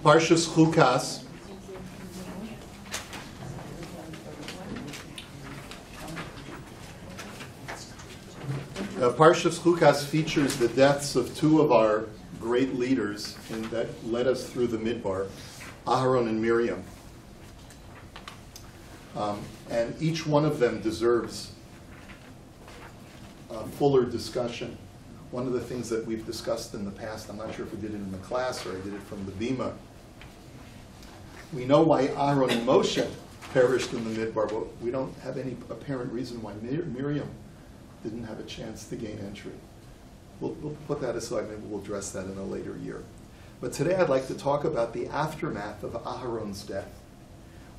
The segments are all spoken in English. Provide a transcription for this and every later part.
Parshas Chukas. Parshas Chukas features the deaths of two of our great leaders that led us through the Midbar, Aharon and Miriam. And each one of them deserves a fuller discussion. One of the things that we've discussed in the past, I'm not sure if we did it in the class or I did it from the Bima. We know why Aharon and Moshe perished in the Midbar, but we don't have any apparent reason why Miriam didn't have a chance to gain entry. We'll put that aside, maybe we'll address that in a later year. But today I'd like to talk about the aftermath of Aharon's death.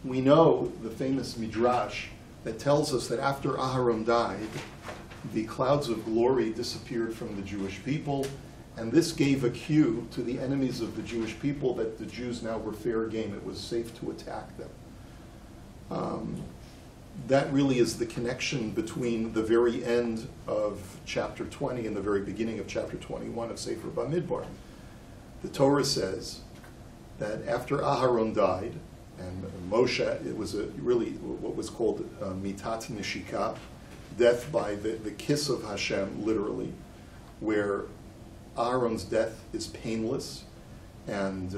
We know the famous Midrash that tells us that after Aharon died, the clouds of glory disappeared from the Jewish people, and this gave a cue to the enemies of the Jewish people that the Jews now were fair game. It was safe to attack them. That really is the connection between the very end of chapter 20 and the very beginning of chapter 21 of Sefer Bamidbar. The Torah says that after Aharon died, and Moshe, it was really what was called mitat nishika, death by the kiss of Hashem, literally, where Aharon's death is painless, and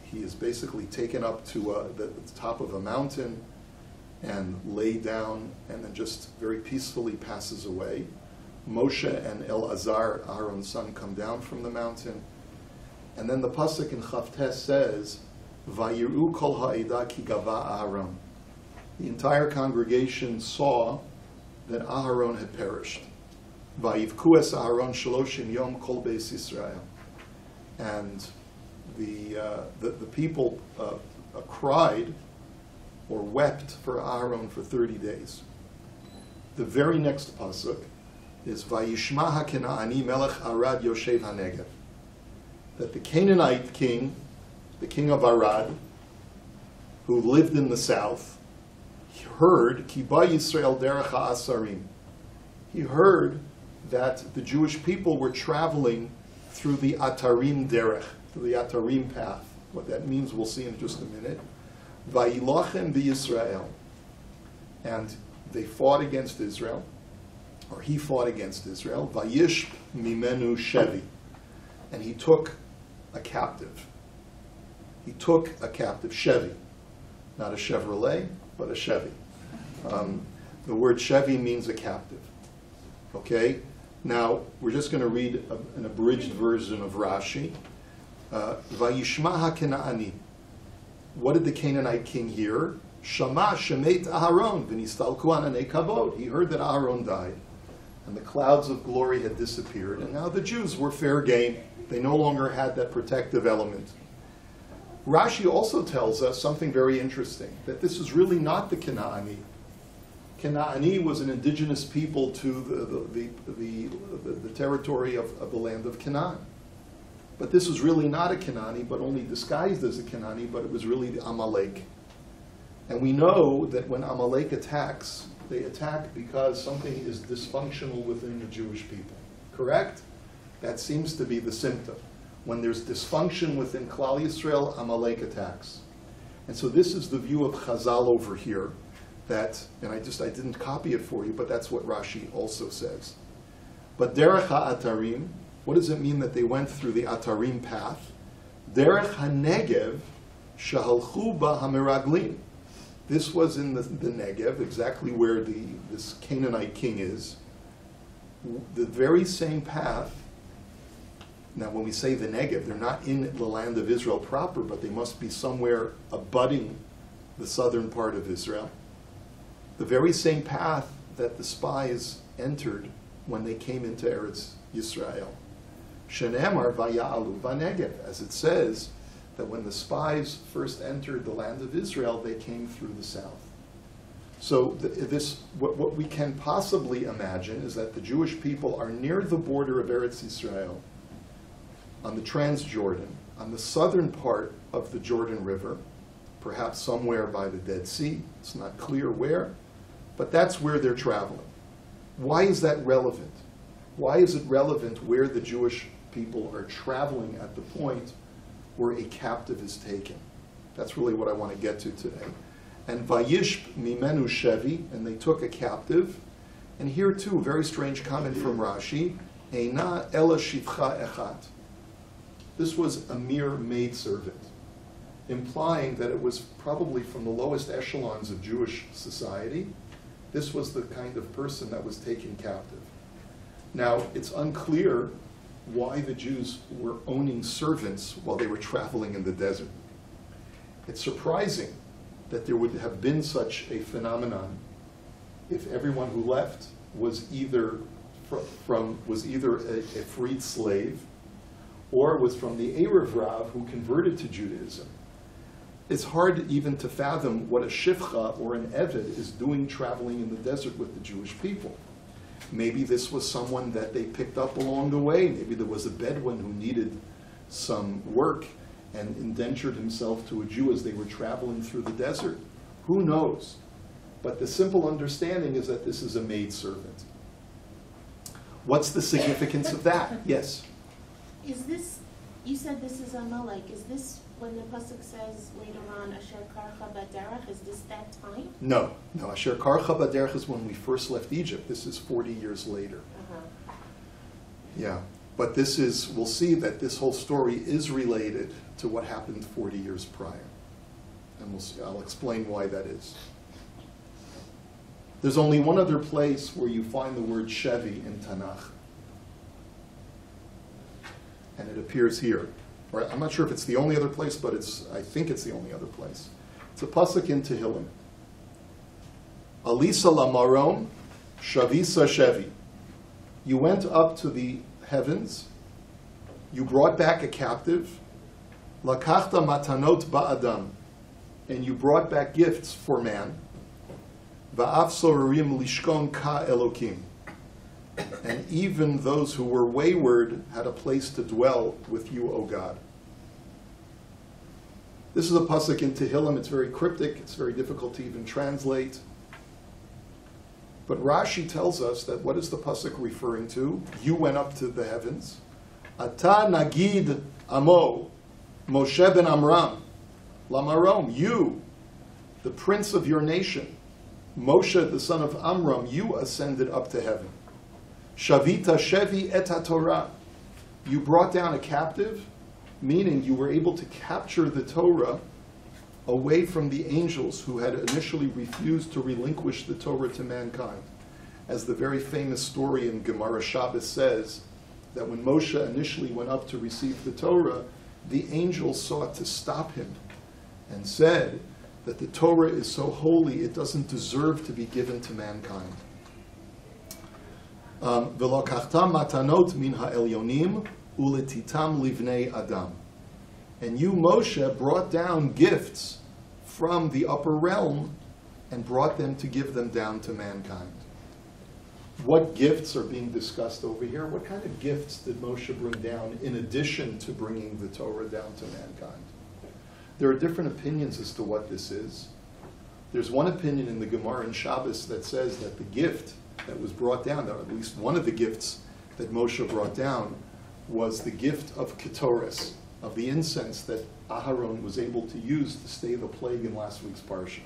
he is basically taken up to the top of a mountain and lay down, and then just very peacefully passes away. Moshe and Elazar, Aharon's son, come down from the mountain, and then the pasuk in Chavtes says, "Vayiru kol ha'eda ki gava Aharon." The entire congregation saw that Aharon had perished. Vayivku es Aharon shaloshim yom kol beis Yisrael. And the people cried or wept for Aharon for 30 days. The very next pasuk is Vayishma HaKenaani melech Arad Yoshev HaNegev. That the Canaanite king, the king of Arad, who lived in the south, heard Ki ba Yisrael derech ha'asarim. He heard that the Jewish people were traveling through the Atarim derech, through the Atarim path. What that means we'll see in just a minute. Vayilachem b'Yisrael. And they fought against Israel, or he fought against Israel. Vayish mimenu shevi. And he took a captive. He took a captive, Chevy. Not a Chevrolet, but a Chevy. The word Chevy means a captive. Okay? Now, we're just going to read an abridged version of Rashi. Vayishma HaKenaani. What did the Canaanite king hear? Shama shemet Aharon v'nistalku ananei kavod. He heard that Aharon died, and the clouds of glory had disappeared, and now the Jews were fair game. They no longer had that protective element. Rashi also tells us something very interesting, that this is really not the Kanaani. Kanaani was an indigenous people to the territory of the land of Canaan. But this was really not a Kanaani, but only disguised as a Kanaani, but it was really the Amalek. And we know that when Amalek attacks, they attack because something is dysfunctional within the Jewish people. Correct? That seems to be the symptom. When there's dysfunction within Klal Yisrael, Amalek attacks. And so this is the view of Chazal over here, that, and I didn't copy it for you, but that's what Rashi also says. But Derech HaAtarim, what does it mean that they went through the Atarim path? Derech HaNegev Shahalchu Ba HaMeraglim. This was in the Negev, exactly where this Canaanite king is. The very same path. Now, when we say the Negev, they're not in the land of Israel proper, but they must be somewhere abutting the southern part of Israel. The very same path that the spies entered when they came into Eretz Yisrael. Shenemar vaya'alu v'negev, as it says that when the spies first entered the land of Israel, they came through the south. So what we can possibly imagine is that the Jewish people are near the border of Eretz Yisrael, on the Transjordan, on the southern part of the Jordan River, perhaps somewhere by the Dead Sea. It's not clear where, but that's where they're traveling. Why is that relevant? Why is it relevant where the Jewish people are traveling at the point where a captive is taken. That's really what I want to get to today. And Vayishp mimenu shevi, and they took a captive. And here too, very strange comment from Rashi, Eina ela shivcha echat. This was a mere maidservant, implying that it was probably from the lowest echelons of Jewish society. This was the kind of person that was taken captive. Now, it's unclear why the Jews were owning servants while they were traveling in the desert. It's surprising that there would have been such a phenomenon if everyone who left was either a freed slave or was from the Erev Rav who converted to Judaism. It's hard even to fathom what a shifcha or an eved is doing traveling in the desert with the Jewish people. Maybe this was someone that they picked up along the way. Maybe there was a Bedouin who needed some work and indentured himself to a Jew as they were traveling through the desert. Who knows? But the simple understanding is that this is a maidservant. What's the significance of that? Yes? Is this, you said this is Amalek, is this when the Pasuk says later on, Asher Karcha Baderech, is this that time? No. Asher Karcha Baderech is when we first left Egypt. This is 40 years later. Yeah. But this is, we'll see that this whole story is related to what happened 40 years prior. And we'll see, I'll explain why that is. There's only one other place where you find the word Shevi in Tanakh. And it appears here. Right? I'm not sure if it's the only other place, but I think it's the only other place. It's a pasuk in Tehillim. Alisa lamarom, shavisa shevi. You went up to the heavens. You brought back a captive. Lakachta matanot ba'adam. And you brought back gifts for man. Va'af sorarim lishkon ka elokim. And even those who were wayward had a place to dwell with you, O God. This is a pasuk in Tehillim. It's very cryptic. It's very difficult to even translate. But Rashi tells us that what is the pasuk referring to? You went up to the heavens. Ata nagid amo, Moshe ben Amram, lamarom, you, the prince of your nation, Moshe, the son of Amram, you ascended up to heaven. Shavita shevi et haTorah. You brought down a captive, meaning you were able to capture the Torah away from the angels who had initially refused to relinquish the Torah to mankind. As the very famous story in Gemara Shabbos says, that when Moshe initially went up to receive the Torah, the angels sought to stop him and said that the Torah is so holy it doesn't deserve to be given to mankind. V'lokachtam matanot min ha'elyonim uletitam livnei adam. And you, Moshe, brought down gifts from the upper realm and brought them to give them down to mankind. What gifts are being discussed over here? What kind of gifts did Moshe bring down in addition to bringing the Torah down to mankind? There are different opinions as to what this is. There's one opinion in the Gemara in Shabbos that says that the gift that was brought down, or at least one of the gifts that Moshe brought down, was the gift of Ketores, of the incense that Aharon was able to use to stay the plague in last week's Parsha.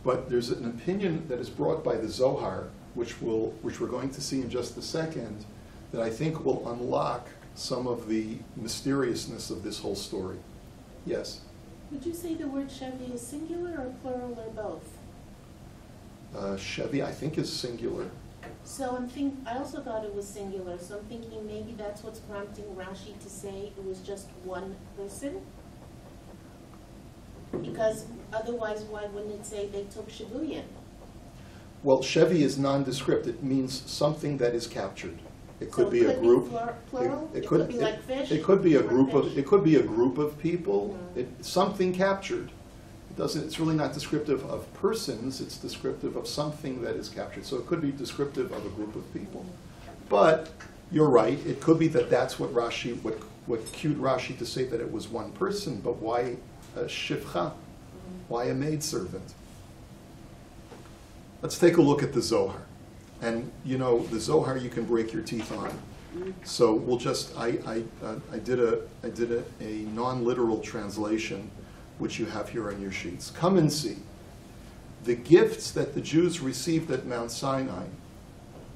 But there's an opinion that is brought by the Zohar, which we're going to see in just a second, that I think will unlock some of the mysteriousness of this whole story. Yes? Would you say the word Shevi is singular or plural or both? Shevi, I think, is singular. So I also thought it was singular, so I'm thinking maybe that's what's prompting Rashi to say it was just one person? Because otherwise, why wouldn't it say they took Shibuyan? Well, Shevi is nondescript. It means something that is captured. It could be a group. Plural? It could be like fish? It could be a group of. It could be a group of people. Something captured. It's really not descriptive of persons. It's descriptive of something that is captured. So it could be descriptive of a group of people. But you're right. It could be that that's what Rashi, what cued Rashi to say that it was one person. But why a shivcha? Why a maidservant? Let's take a look at the Zohar. And you know, the Zohar you can break your teeth on. So we'll just, I did a non-literal translation, which you have here on your sheets. Come and see. The gifts that the Jews received at Mount Sinai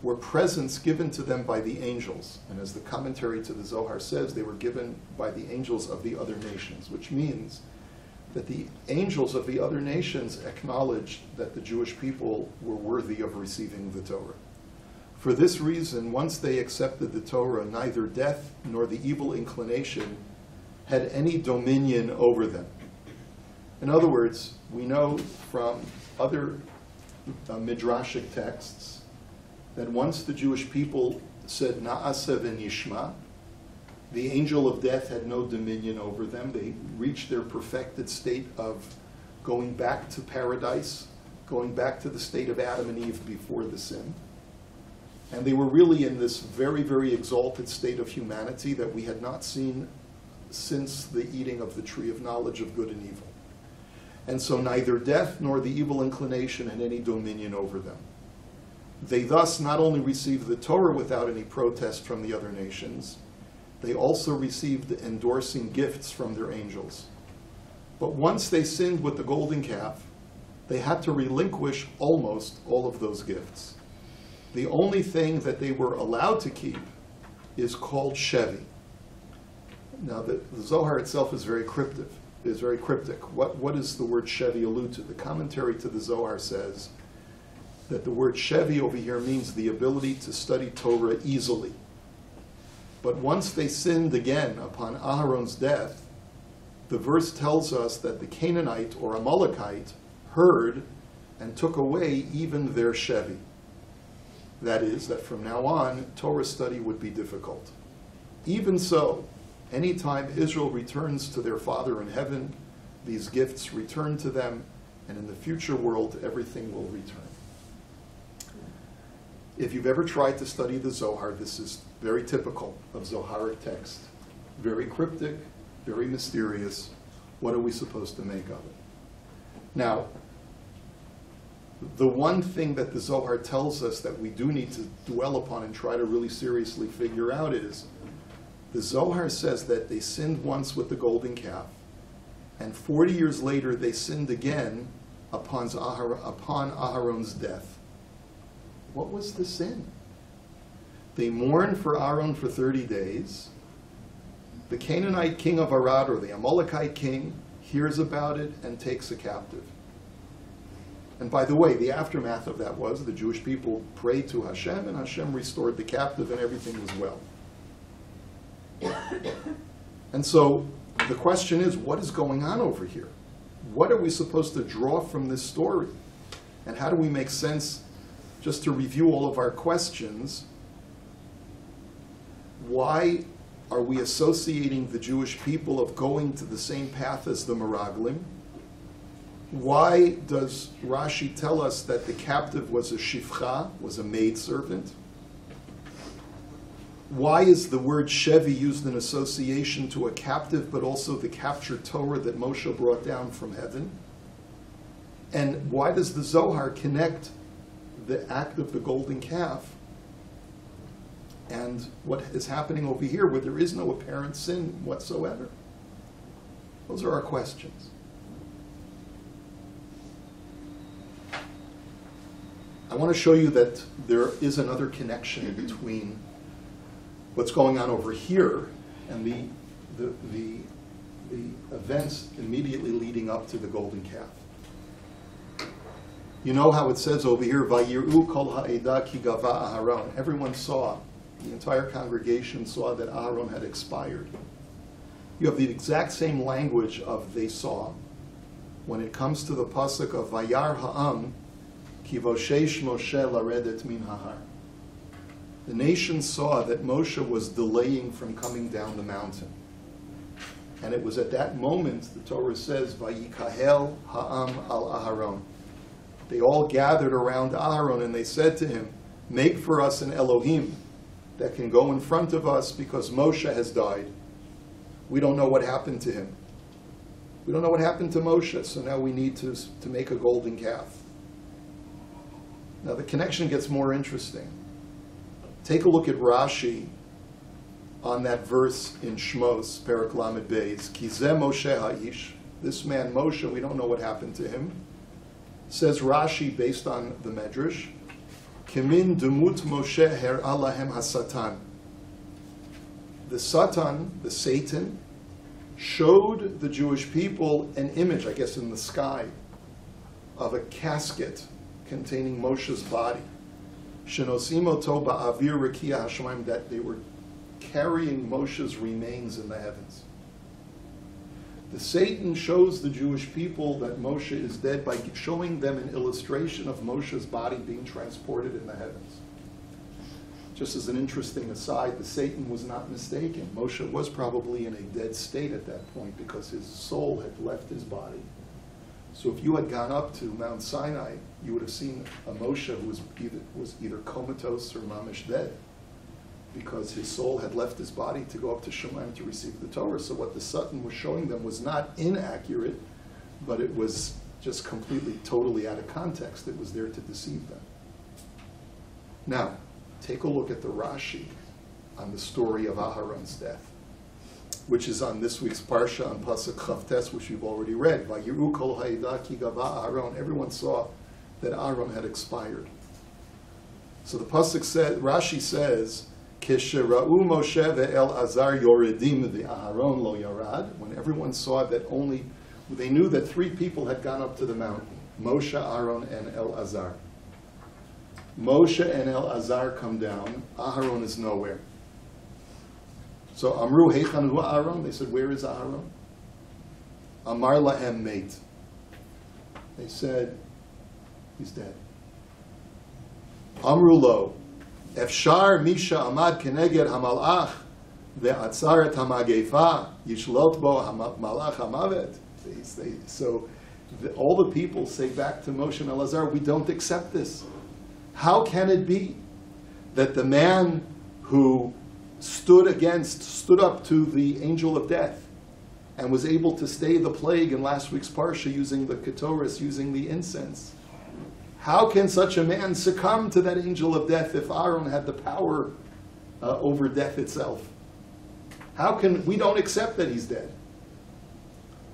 were presents given to them by the angels. And as the commentary to the Zohar says, they were given by the angels of the other nations, which means that the angels of the other nations acknowledged that the Jewish people were worthy of receiving the Torah. For this reason, once they accepted the Torah, neither death nor the evil inclination had any dominion over them. In other words, we know from other midrashic texts that once the Jewish people said Na'aseh v'nishma, the angel of death had no dominion over them. They reached their perfected state of going back to paradise, going back to the state of Adam and Eve before the sin. And they were really in this very, very exalted state of humanity that we had not seen since the eating of the tree of knowledge of good and evil. And so neither death nor the evil inclination had any dominion over them. They thus not only received the Torah without any protest from the other nations, they also received endorsing gifts from their angels. But once they sinned with the golden calf, they had to relinquish almost all of those gifts. The only thing that they were allowed to keep is called Shevi. Now, the Zohar itself is very cryptic. What does the word Shevi allude to? The commentary to the Zohar says that the word Shevi over here means the ability to study Torah easily. But once they sinned again upon Aharon's death, the verse tells us that the Canaanite or Amalekite heard and took away even their Shevi. That is, that from now on, Torah study would be difficult. Even so, anytime Israel returns to their Father in heaven, these gifts return to them, and in the future world, everything will return. If you've ever tried to study the Zohar, this is very typical of Zoharic text. Very cryptic, very mysterious. What are we supposed to make of it? Now, the one thing that the Zohar tells us that we do need to dwell upon and try to really seriously figure out is, the Zohar says that they sinned once with the golden calf, and 40 years later they sinned again upon Aharon's death. What was the sin? They mourned for Aaron for 30 days. The Canaanite king of Arad, or the Amalekite king, hears about it and takes a captive. And by the way, the aftermath of that was the Jewish people prayed to Hashem, and Hashem restored the captive, and everything was well. And so the question is, what is going on over here? What are we supposed to draw from this story? And how do we make sense, just to review all of our questions, why are we associating the Jewish people of going to the same path as the Meraglim? Why does Rashi tell us that the captive was a shifcha, was a maidservant? Why is the word Shevi used in association to a captive, but also the captured Torah that Moshe brought down from heaven? And why does the Zohar connect the act of the golden calf and what is happening over here, where there is no apparent sin whatsoever? Those are our questions. I want to show you that there is another connection between what's going on over here and the events immediately leading up to the golden calf. You know how it says over here, "Vayiru kol ha'eda ki gava Aharon." Everyone saw, the entire congregation saw that Aharon had expired. You have the exact same language of "they saw" when it comes to the pasuk of "Vayar ha'am ki voshesh Moshe laredet min hahar." The nation saw that Moshe was delaying from coming down the mountain. And it was at that moment, the Torah says, "Vayikahel ha'am al Aharon." They all gathered around Aharon and they said to him, "Make for us an Elohim that can go in front of us, because Moshe has died. We don't know what happened to him. We don't know what happened to Moshe, so now we need to make a golden calf." Now the connection gets more interesting. Take a look at Rashi on that verse in Shmos, Perek Lamed Beis, Ki zeh Moshe ha'ish, this man Moshe, we don't know what happened to him. Says Rashi, based on the Medrash, Kimin demut Moshe her'a lahem hasatan. The Satan, the Satan, showed the Jewish people an image, I guess in the sky, of a casket containing Moshe's body. Shenosim oto ba'avir rekiah hashamayim, that they were carrying Moshe's remains in the heavens. The Satan shows the Jewish people that Moshe is dead by showing them an illustration of Moshe's body being transported in the heavens. Just as an interesting aside, the Satan was not mistaken. Moshe was probably in a dead state at that point because his soul had left his body. So if you had gone up to Mount Sinai, you would have seen a Moshe who was either comatose or mamish dead, because his soul had left his body to go up to Shemayim to receive the Torah. So what the Satan was showing them was not inaccurate, but it was just completely, totally out of context. It was there to deceive them. Now, take a look at the Rashi on the story of Aharon's death, which is on this week's Parsha, on Pasuk Chavtes, which we've already read. Vayiru kol ha'edah ki gava Aharon. Everyone saw that Aharon had expired. So the Pasuk said, Rashi says, Kishera'u Moshe ve'el Azar yoredim ve'Aharon lo yarad. When everyone saw that they knew that 3 people had gone up to the mountain, Moshe, Aaron, and Elazar. Moshe and Elazar come down. Aharon is nowhere. So Amru Heichan hu Aaron. They said, where is Aharon? Amar lahem mate. They said, he's dead. Amru lo. Efshar misha amad keneged hamalach ve'atzar et hamagefa yishlot bo malach hamavet. So all the people say back to Moshe and Elazar, we don't accept this. How can it be that the man who stood up to the angel of death and was able to stay the plague in last week's Parsha using the Ketoris, using the incense, how can such a man succumb to that angel of death if Aaron had the power over death itself? We don't accept that he's dead.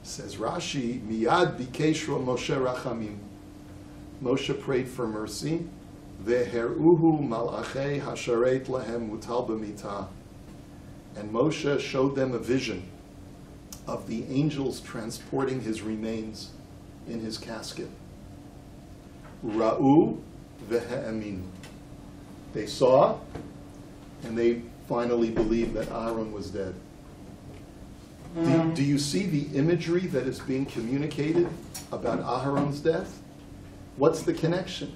Says Rashi, Miyad bikeshro Moshe rachamim. Moshe prayed for mercy. Veheruhu malachei hasharet lahem mutal b'mitah. And Moshe showed them a vision of the angels transporting his remains in his casket. Ra'u vehe'aminu. They saw, and they finally believed that Aaron was dead. Do you see the imagery that is being communicated about Aharon's death? What's the connection?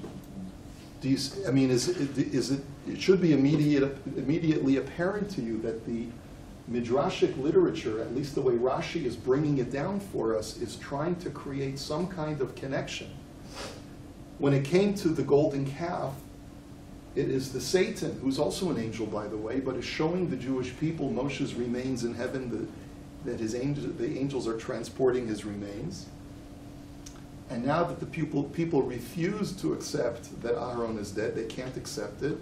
It should be immediately apparent to you that the midrashic literature, at least the way Rashi is bringing it down for us, is trying to create some kind of connection. When it came to the golden calf, it is the Satan, who's also an angel, by the way, but is showing the Jewish people Moshe's remains in heaven, that the angels are transporting his remains. And now that the people refuse to accept that Aaron is dead, they can't accept it,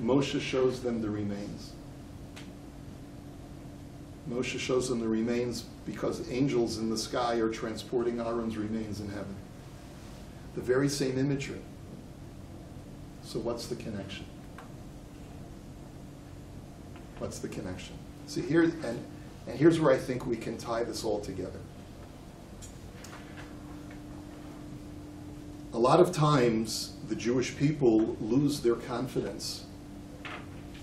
Moshe shows them the remains. Moshe shows them the remains because angels in the sky are transporting Aaron's remains in heaven. The very same imagery. So what's the connection? What's the connection? See, here's where I think we can tie this all together. A lot of times, the Jewish people lose their confidence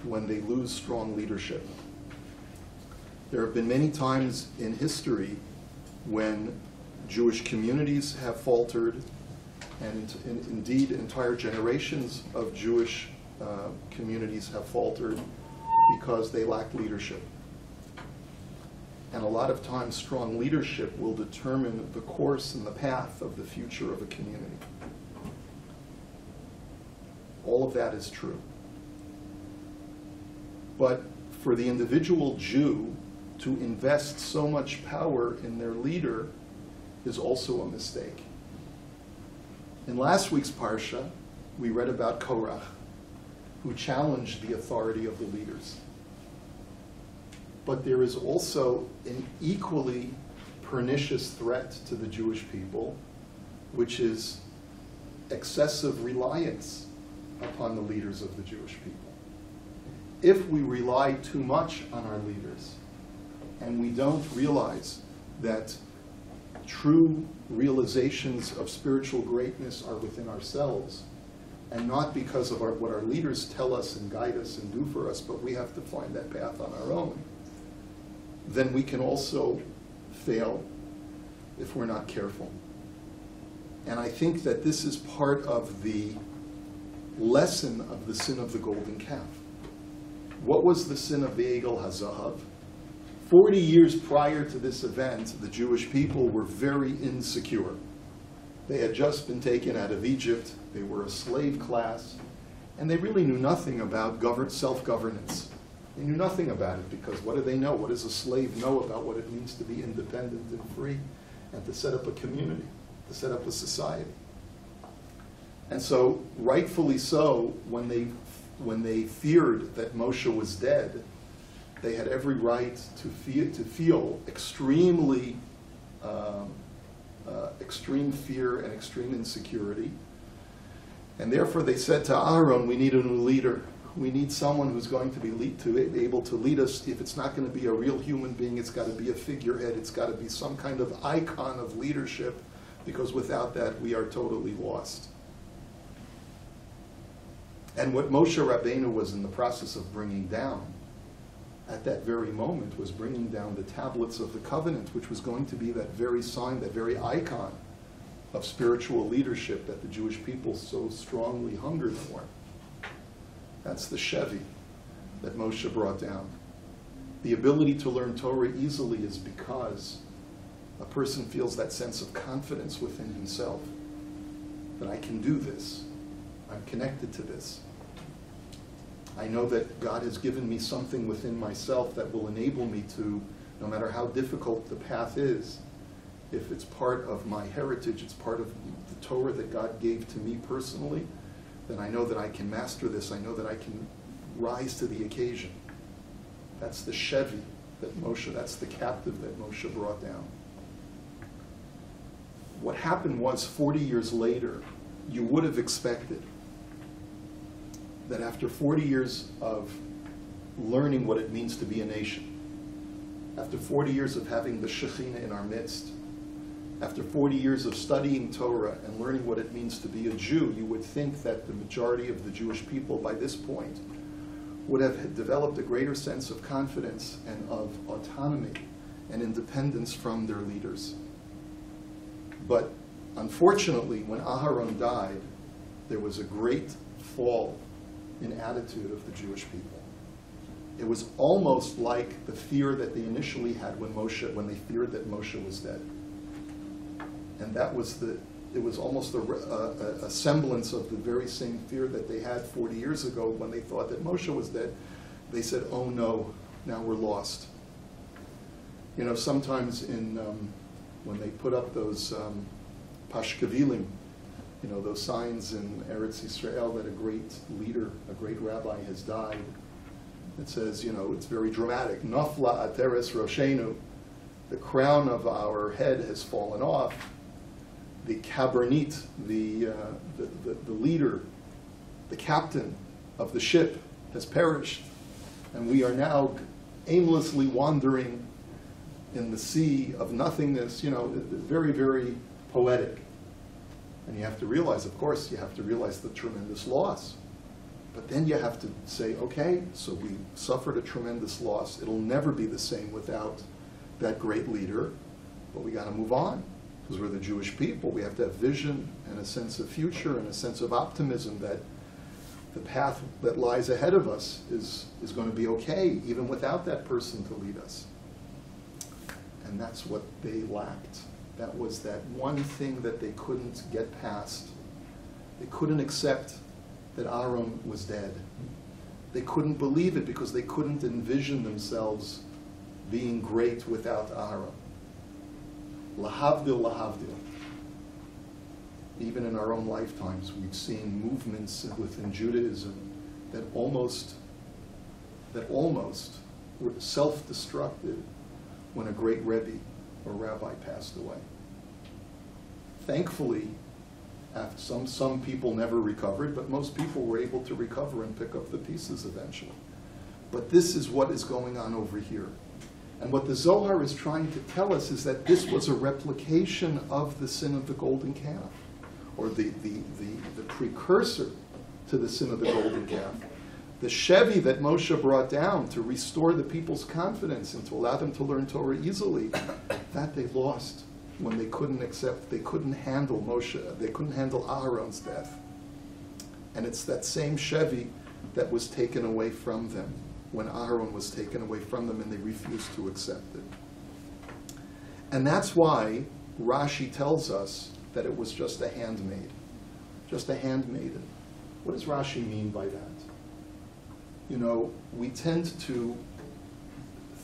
when they lose strong leadership. There have been many times in history when Jewish communities have faltered, and indeed entire generations of Jewish communities have faltered because they lack leadership. And a lot of times, strong leadership will determine the course and the path of the future of a community. All of that is true. But for the individual Jew to invest so much power in their leader is also a mistake. In last week's Parsha, we read about Korach, who challenged the authority of the leaders. but there is also an equally pernicious threat to the Jewish people, which is excessive reliance upon the leaders of the Jewish people. If we rely too much on our leaders, and we don't realize that true realizations of spiritual greatness are within ourselves, and not because of what our leaders tell us and guide us and do for us, but we have to find that path on our own, then we can also fail if we're not careful. And I think that this is part of the lesson of the sin of the golden calf. What was the sin of the Egel HaZahav? 40 years prior to this event, the Jewish people were very insecure. They had just been taken out of Egypt. They were a slave class. And they really knew nothing about self-governance. They knew nothing about it because what do they know? What does a slave know about what it means to be independent and free and to set up a community, to set up a society? And so, rightfully so, when they feared that Moshe was dead, they had every right to feel extremely extreme fear and extreme insecurity. And therefore they said to Aaron, we need a new leader. We need someone who's going to be able to lead us. If it's not going to be a real human being, it's got to be a figurehead. It's got to be some kind of icon of leadership, because without that, we are totally lost. And what Moshe Rabbeinu was in the process of bringing down at that very moment was bringing down the tablets of the covenant, which was going to be that very sign, that very icon of spiritual leadership that the Jewish people so strongly hungered for. That's the Shevi that Moshe brought down. The ability to learn Torah easily is because a person feels that sense of confidence within himself, that I can do this, I'm connected to this. I know that God has given me something within myself that will enable me to, no matter how difficult the path is, if it's part of my heritage, it's part of the Torah that God gave to me personally, then I know that I can master this. I know that I can rise to the occasion. That's the Shevi that Moshe, that's the captive that Moshe brought down. What happened was 40 years later, you would have expected that after 40 years of learning what it means to be a nation, after 40 years of having the Shekhinah in our midst, after 40 years of studying Torah and learning what it means to be a Jew, you would think that the majority of the Jewish people by this point would have developed a greater sense of confidence and of autonomy and independence from their leaders. But unfortunately, when Aharon died, there was a great fall in attitude of the Jewish people. It was almost like the fear that they initially had when they feared that Moshe was dead. And it was almost a semblance of the very same fear that they had 40 years ago when they thought that Moshe was dead. They said, oh no, now we're lost. You know, sometimes when they put up those pashkavilim, you know, those signs in Eretz Yisrael that a great leader, a great rabbi has died, it says, you know, it's very dramatic. Nafla ateres roshenu, the crown of our head has fallen off. The kabernit, the leader, the captain of the ship has perished. And we are now aimlessly wandering in the sea of nothingness, you know, very, very poetic. And you have to realize, of course, you have to realize the tremendous loss. But then you have to say, okay, so we suffered a tremendous loss. It'll never be the same without that great leader, but we got to move on. Because we're the Jewish people, we have to have vision and a sense of future and a sense of optimism that the path that lies ahead of us is going to be okay, even without that person to lead us. And that's what they lacked. That was that one thing that they couldn't get past. They couldn't accept that Aaron was dead. They couldn't believe it because they couldn't envision themselves being great without Aaron. Lahavdil, lahavdil. Even in our own lifetimes, we've seen movements within Judaism that almost self-destructed when a great Rebbe or rabbi passed away. Thankfully, some people never recovered, but most people were able to recover and pick up the pieces eventually. But this is what is going on over here. And what the Zohar is trying to tell us is that this was a replication of the sin of the golden calf, or the precursor to the sin of the golden calf. The Chevy that Moshe brought down to restore the people's confidence and to allow them to learn Torah easily, that they lost when they couldn't handle Moshe, they couldn't handle Aharon's death. And it's that same Chevy that was taken away from them when Aharon was taken away from them and they refused to accept it. And that's why Rashi tells us that it was just a handmaid. Just a handmaiden. What does Rashi mean by that? You know, we tend to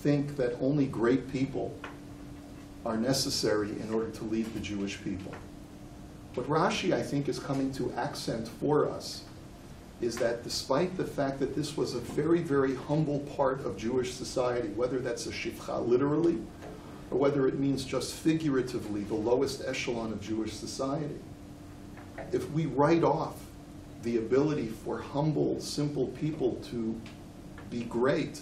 think that only great people are necessary in order to lead the Jewish people. What Rashi, I think, is coming to accent for us is that despite the fact that this was a very, very humble part of Jewish society, whether that's a shifcha literally, or whether it means just figuratively the lowest echelon of Jewish society, if we write off the ability for humble, simple people to be great,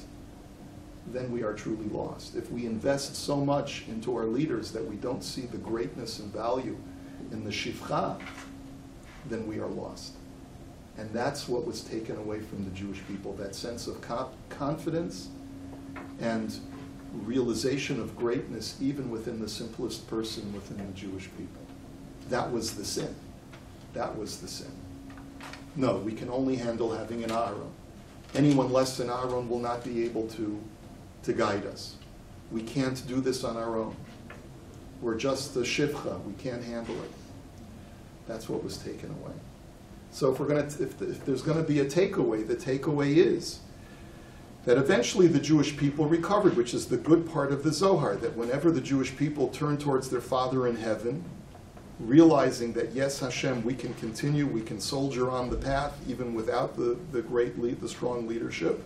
then we are truly lost. If we invest so much into our leaders that we don't see the greatness and value in the shifcha, then we are lost. And that's what was taken away from the Jewish people, that sense of confidence and realization of greatness even within the simplest person within the Jewish people. That was the sin. That was the sin. No, we can only handle having an Aaron. Anyone less than Aaron will not be able to guide us. We can't do this on our own. We're just the shivcha. We can't handle it. That's what was taken away. So if there's going to be a takeaway, the takeaway is that eventually the Jewish people recovered, which is the good part of the Zohar, that whenever the Jewish people turn towards their Father in heaven, realizing that, yes, Hashem, we can continue, we can soldier on the path, even without the strong leadership,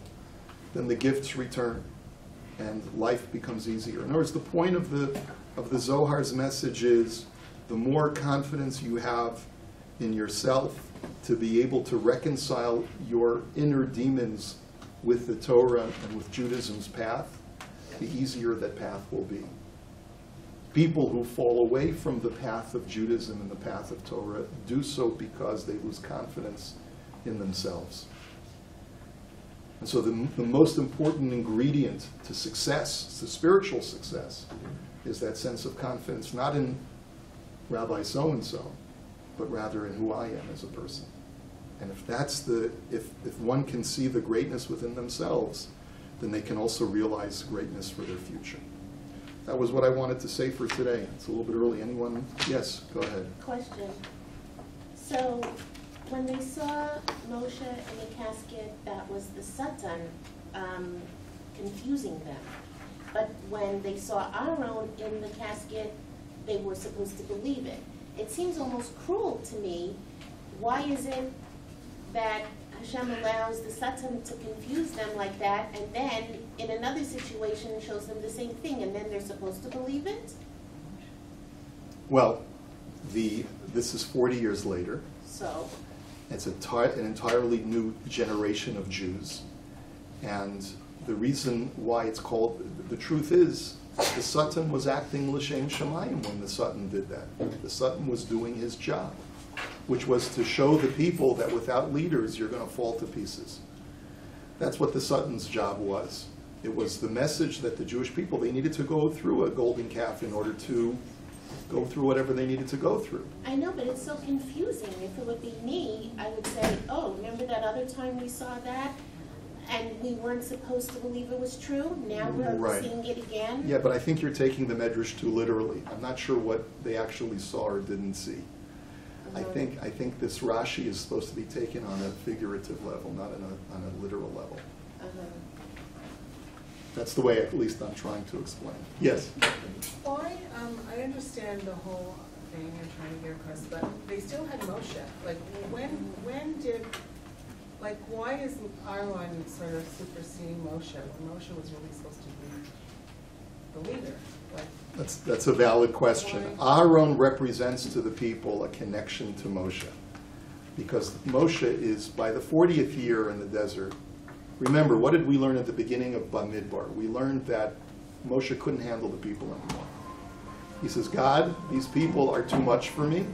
then the gifts return, and life becomes easier. In other words, the point of the Zohar's message is, the more confidence you have in yourself to be able to reconcile your inner demons with the Torah and with Judaism's path, the easier that path will be. People who fall away from the path of Judaism and the path of Torah do so because they lose confidence in themselves. And so the most important ingredient to success, to spiritual success, is that sense of confidence, not in Rabbi so-and-so, but rather in who I am as a person. And if one can see the greatness within themselves, then they can also realize greatness for their future. That was what I wanted to say for today. It's a little bit early. Anyone? Yes, go ahead. Question. So, when they saw Moshe in the casket, that was the Satan confusing them. But when they saw Aaron in the casket, they were supposed to believe it. It seems almost cruel to me. Why is it that Hashem allows the Satan to confuse them like that, and then in another situation shows them the same thing, and then they're supposed to believe it? Well, this is 40 years later. So? It's an entirely new generation of Jews. And the reason why it's called, the truth is, the Satan was acting l'shem shamayim when the Satan did that. The Satan was doing his job, which was to show the people that without leaders, you're going to fall to pieces. That's what the Satan's job was. It was the message that the Jewish people, they needed to go through a golden calf in order to go through whatever they needed to go through. I know, but it's so confusing. If it would be me, I would say, oh, remember that other time we saw that? And we weren't supposed to believe it was true. Now we're seeing it again. Yeah, but I think you're taking the Medrash too literally. I'm not sure what they actually saw or didn't see. I think this Rashi is supposed to be taken on a figurative level, not on a literal level. That's the way, at least, I'm trying to explain. Yes? Why, I understand the whole thing you're trying to get across, but they still had Moshe. Like, when did Like, why is Aaron sort of superseding Moshe when Moshe was really supposed to be the leader? Like, That's a valid question. Aaron represents to the people a connection to Moshe. Because Moshe is, by the 40th year in the desert, remember, what did we learn at the beginning of Bamidbar? We learned that Moshe couldn't handle the people anymore. He says, God, these people are too much for me.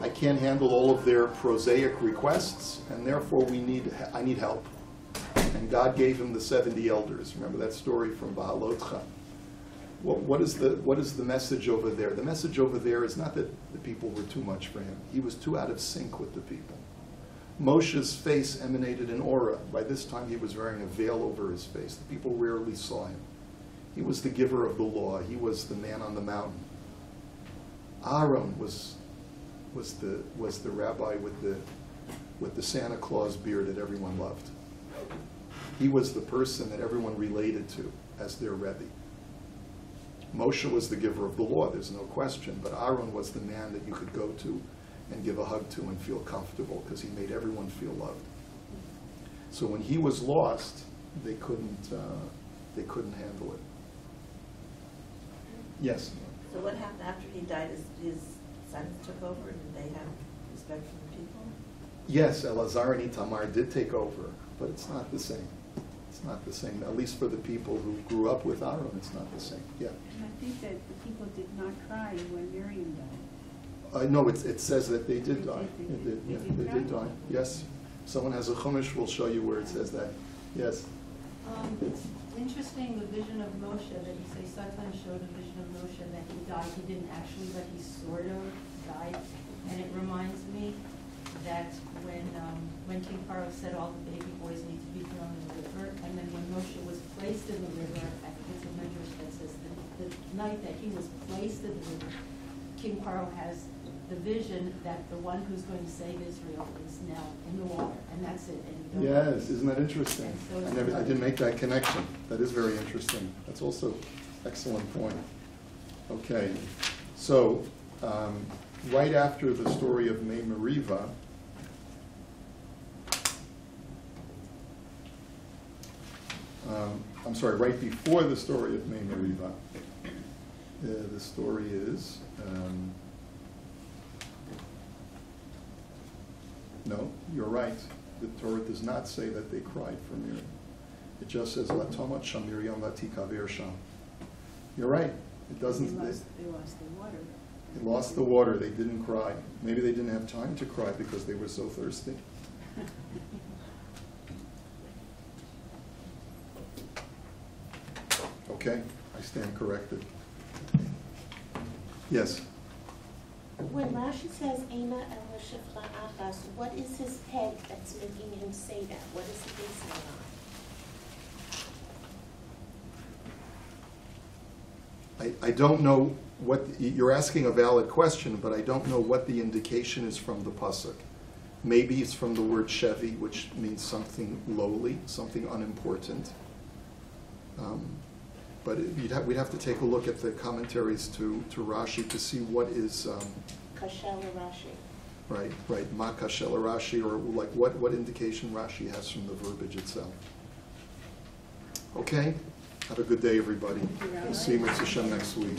I can't handle all of their prosaic requests, and therefore I need help. And God gave him the 70 elders. Remember that story from Ba'alotcha? What is the message over there? The message over there is not that the people were too much for him. He was too out of sync with the people. Moshe's face emanated an aura. By this time he was wearing a veil over his face. The people rarely saw him. He was the giver of the law. He was the man on the mountain. Aaron was the rabbi with the Santa Claus beard that everyone loved. He was the person that everyone related to as their Rebbe. Moshe was the giver of the law, there's no question, but Aaron was the man that you could go to and give a hug to and feel comfortable because he made everyone feel loved. So when he was lost, they couldn't handle it. Yes? So what happened after he died? His sons took over? Did they have respect for the people? Yes, Elazar and Itamar did take over, but it's not the same. It's not the same. At least for the people who grew up with Aaron, it's not the same. Yeah. I think that the people did not cry when Miriam died. No, it says that they did die. They They did die. Yes. Someone has a chumash, we'll show you where it says that. Yes. It's interesting, the vision of Moshe, that you say Satan showed a vision of Moshe that he died. He didn't actually, but he sort of died. And it reminds me that when King Pharaoh said all the baby boys need to be thrown in the river, and then when Moshe was placed in the river, I think it's a midrash that says the night that he was placed in the river, King Pharaoh has the vision that the one who's going to save Israel is now in the water, and that's it. And Yes, isn't that interesting? So I didn't make that connection. That is very interesting. That's also excellent point. Okay, so right after the story of Mei Meriva, I'm sorry, right before the story of Mei Meriva, the story is, no, you're right. The Torah does not say that they cried for Miriam. It just says, Latomat sham Miriam vatikaver sham. You're right. It doesn't. They lost the water. They lost the water. They didn't cry. Maybe they didn't have time to cry because they were so thirsty. Okay, I stand corrected. Yes. When Rashi says Eina el Shifra Achas, what is his head that's making him say that? What is he basing it on? I don't know what, you're asking a valid question, but I don't know what the indication is from the pasuk. Maybe it's from the word shevi, which means something lowly, something unimportant. But we'd have to take a look at the commentaries to Rashi to see what is... Kashel Rashi. Right. Ma kashel Rashi, or like what indication Rashi has from the verbiage itself. Okay? Have a good day, everybody. We'll see you, Mitzvah Shem, next week.